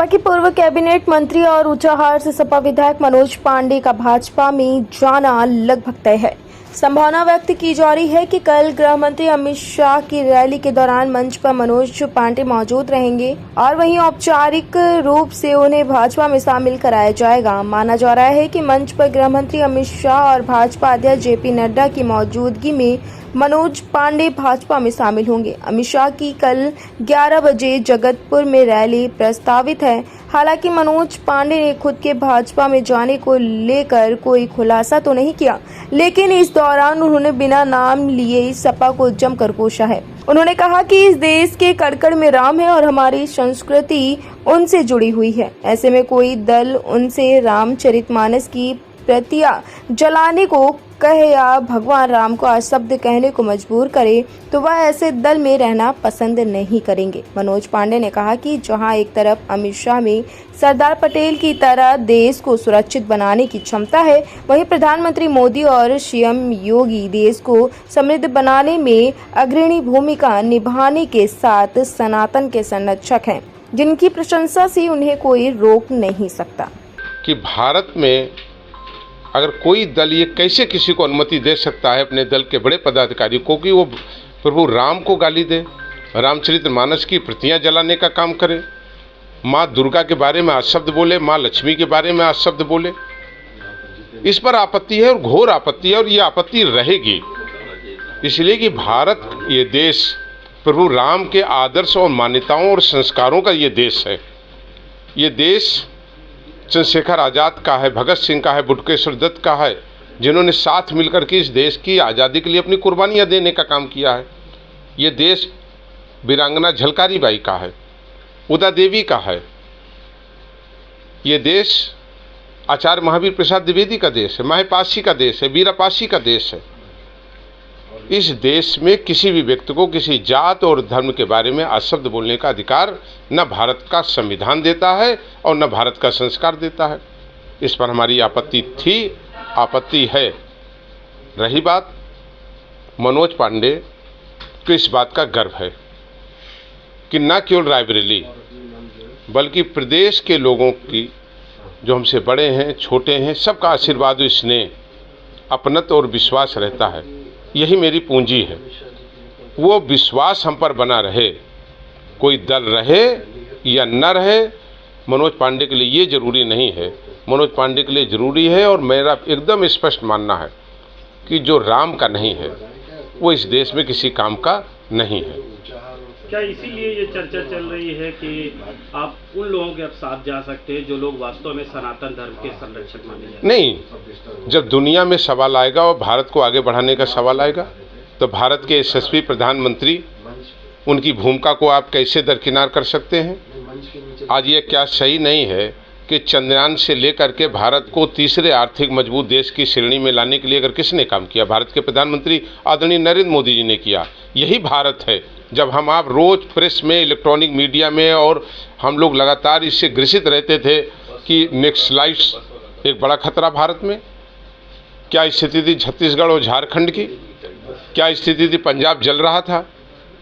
सपा के पूर्व कैबिनेट मंत्री और ऊंचाहार से सपा विधायक मनोज पांडे का भाजपा में जाना लगभग तय है। संभावना व्यक्त की जा रही है कि कल गृह मंत्री अमित शाह की रैली के दौरान मंच पर मनोज पांडे मौजूद रहेंगे और वहीं औपचारिक रूप से उन्हें भाजपा में शामिल कराया जाएगा। माना जा रहा है कि मंच पर गृह मंत्री अमित शाह और भाजपा अध्यक्ष जेपी नड्डा की मौजूदगी में मनोज पांडे भाजपा में शामिल होंगे। अमित शाह की कल 11 बजे जगतपुर में रैली प्रस्तावित है। हालांकि मनोज पांडे ने खुद के भाजपा में जाने को लेकर कोई खुलासा तो नहीं किया, लेकिन इस दौरान उन्होंने बिना नाम लिए सपा को जमकर कोसा है। उन्होंने कहा कि इस देश के कड़कड़ में राम है और हमारी संस्कृति उनसे जुड़ी हुई है। ऐसे में कोई दल उनसे रामचरितमानस की प्रतियां जलाने को कहे या भगवान राम को अशब्द कहने को मजबूर करे तो वह ऐसे दल में रहना पसंद नहीं करेंगे। मनोज पांडे ने कहा कि जहां एक तरफ अमित शाह में सरदार पटेल की तरह देश को सुरक्षित बनाने की क्षमता है, वहीं प्रधानमंत्री मोदी और सीएम योगी देश को समृद्ध बनाने में अग्रणी भूमिका निभाने के साथ सनातन के संरक्षक हैं, जिनकी प्रशंसा से उन्हें कोई रोक नहीं सकता। कि भारत में अगर कोई दल ये कैसे किसी को अनुमति दे सकता है अपने दल के बड़े पदाधिकारी को कि वो प्रभु राम को गाली दे, रामचरितमानस की प्रतियां जलाने का काम करे, माँ दुर्गा के बारे में अशब्द बोले, माँ लक्ष्मी के बारे में अशब्द बोले। इस पर आपत्ति है और घोर आपत्ति है और ये आपत्ति रहेगी, इसलिए कि भारत ये देश प्रभु राम के आदर्श और मान्यताओं और संस्कारों का ये देश है। ये देश चंद्रशेखर आज़ाद का है, भगत सिंह का है, बुटकेश्वर दत्त का है, जिन्होंने साथ मिलकर के इस देश की आज़ादी के लिए अपनी कुर्बानियां देने का काम किया है। ये देश वीरांगना झलकारी बाई का है, उदा देवी का है। ये देश आचार्य महावीर प्रसाद द्विवेदी का देश है, माहेपाशी का देश है, वीरापाशी का देश है। इस देश में किसी भी व्यक्ति को किसी जात और धर्म के बारे में अशब्द बोलने का अधिकार न भारत का संविधान देता है और न भारत का संस्कार देता है। इस पर हमारी आपत्ति थी, आपत्ति है। रही बात मनोज पांडे को, इस बात का गर्व है कि न केवल रायबरेली बल्कि प्रदेश के लोगों की, जो हमसे बड़े हैं छोटे हैं, सबका आशीर्वाद और स्नेह, अपनत्व और विश्वास रहता है। यही मेरी पूंजी है। वो विश्वास हम पर बना रहे, कोई दल रहे या न रहे, मनोज पांडे के लिए ये जरूरी नहीं है। मनोज पांडे के लिए जरूरी है और मेरा एकदम स्पष्ट मानना है कि जो राम का नहीं है वो इस देश में किसी काम का नहीं है। क्या इसीलिए ये चर्चा चल रही है कि आप उन लोगों के साथ जा सकते हैं जो लोग वास्तव में सनातन धर्म के संरक्षक माने जाते हैं? नहीं, जब दुनिया में सवाल आएगा और भारत को आगे बढ़ाने का सवाल आएगा तो भारत के यशस्वी प्रधानमंत्री, उनकी भूमिका को आप कैसे दरकिनार कर सकते हैं? आज ये क्या सही नहीं है कि चंद्रयान से लेकर के भारत को तीसरे आर्थिक मजबूत देश की श्रेणी में लाने के लिए अगर किसने काम किया? भारत के प्रधानमंत्री आदरणीय नरेंद्र मोदी जी ने किया। यही भारत है। जब हम आप रोज़ प्रेस में, इलेक्ट्रॉनिक मीडिया में और हम लोग लगातार इससे ग्रसित रहते थे कि नक्सलाइट्स एक बड़ा खतरा भारत में। क्या स्थिति थी छत्तीसगढ़ और झारखंड की? क्या स्थिति थी पंजाब जल रहा था?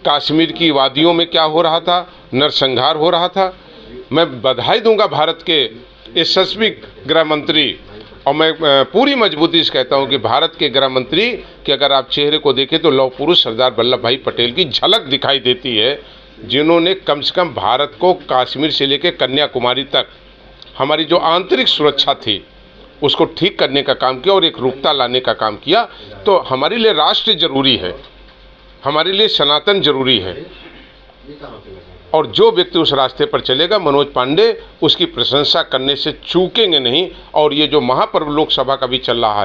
कश्मीर की वादियों में क्या हो रहा था? नरसंहार हो रहा था। मैं बधाई दूंगा भारत के यशस्वी गृह मंत्री, और मैं पूरी मजबूती से कहता हूं कि भारत के गृह मंत्री कि अगर आप चेहरे को देखें तो लौह पुरुष सरदार वल्लभ भाई पटेल की झलक दिखाई देती है, जिन्होंने कम से कम भारत को कश्मीर से लेकर कन्याकुमारी तक हमारी जो आंतरिक सुरक्षा थी उसको ठीक करने का काम किया और एक रूपता लाने का काम किया। तो हमारे लिए राष्ट्र जरूरी है, हमारे लिए सनातन जरूरी है, और जो व्यक्ति उस रास्ते पर चलेगा, मनोज पांडे उसकी प्रशंसा करने से चूकेंगे नहीं। और ये जो महापर्व लोकसभा का भी चल रहा है,